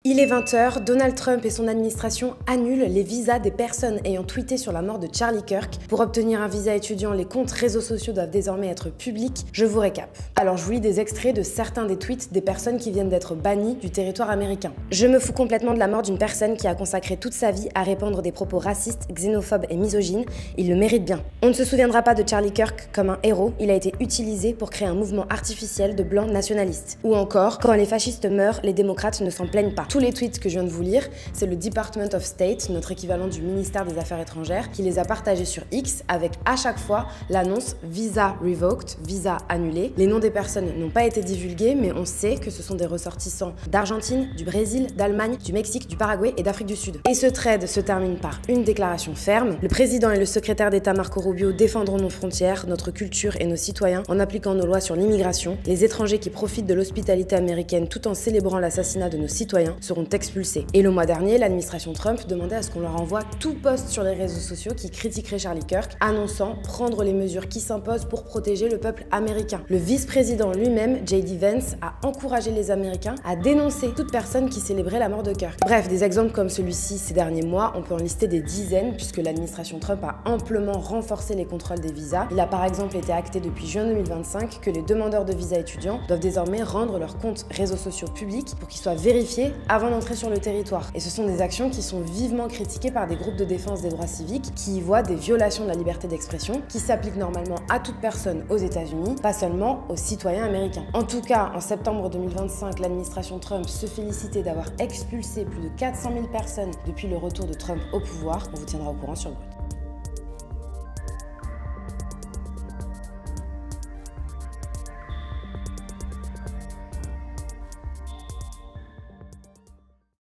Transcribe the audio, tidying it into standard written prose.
Il est 20h, Donald Trump et son administration annulent les visas des personnes ayant tweeté sur la mort de Charlie Kirk. Pour obtenir un visa étudiant, les comptes réseaux sociaux doivent désormais être publics. Je vous récap. Alors je vous lis des extraits de certains des tweets des personnes qui viennent d'être bannies du territoire américain. Je me fous complètement de la mort d'une personne qui a consacré toute sa vie à répandre des propos racistes, xénophobes et misogynes. Il le mérite bien. On ne se souviendra pas de Charlie Kirk comme un héros, il a été utilisé pour créer un mouvement artificiel de blancs nationalistes. Ou encore, quand les fascistes meurent, les démocrates ne s'en plaignent pas. Tous les tweets que je viens de vous lire, c'est le Department of State, notre équivalent du ministère des Affaires étrangères, qui les a partagés sur X avec à chaque fois l'annonce Visa Revoked, visa annulé. Les noms des personnes n'ont pas été divulgués, mais on sait que ce sont des ressortissants d'Argentine, du Brésil, d'Allemagne, du Mexique, du Paraguay et d'Afrique du Sud. Et ce thread se termine par une déclaration ferme. Le président et le secrétaire d'État Marco Rubio défendront nos frontières, notre culture et nos citoyens en appliquant nos lois sur l'immigration. Les étrangers qui profitent de l'hospitalité américaine tout en célébrant l'assassinat de nos citoyens seront expulsés. Et le mois dernier, l'administration Trump demandait à ce qu'on leur envoie tout post sur les réseaux sociaux qui critiquerait Charlie Kirk, annonçant prendre les mesures qui s'imposent pour protéger le peuple américain. Le vice-président lui-même, J.D. Vance, a encouragé les Américains à dénoncer toute personne qui célébrait la mort de Kirk. Bref, des exemples comme celui-ci ces derniers mois, on peut en lister des dizaines puisque l'administration Trump a amplement renforcé les contrôles des visas. Il a par exemple été acté depuis juin 2025 que les demandeurs de visas étudiants doivent désormais rendre leurs comptes réseaux sociaux publics pour qu'ils soient vérifiés avant d'entrer sur le territoire. Et ce sont des actions qui sont vivement critiquées par des groupes de défense des droits civiques qui y voient des violations de la liberté d'expression qui s'appliquent normalement à toute personne aux États-Unis, pas seulement aux citoyens américains. En tout cas, en septembre 2025, l'administration Trump se félicitait d'avoir expulsé plus de 400 000 personnes depuis le retour de Trump au pouvoir. On vous tiendra au courant sur Brut.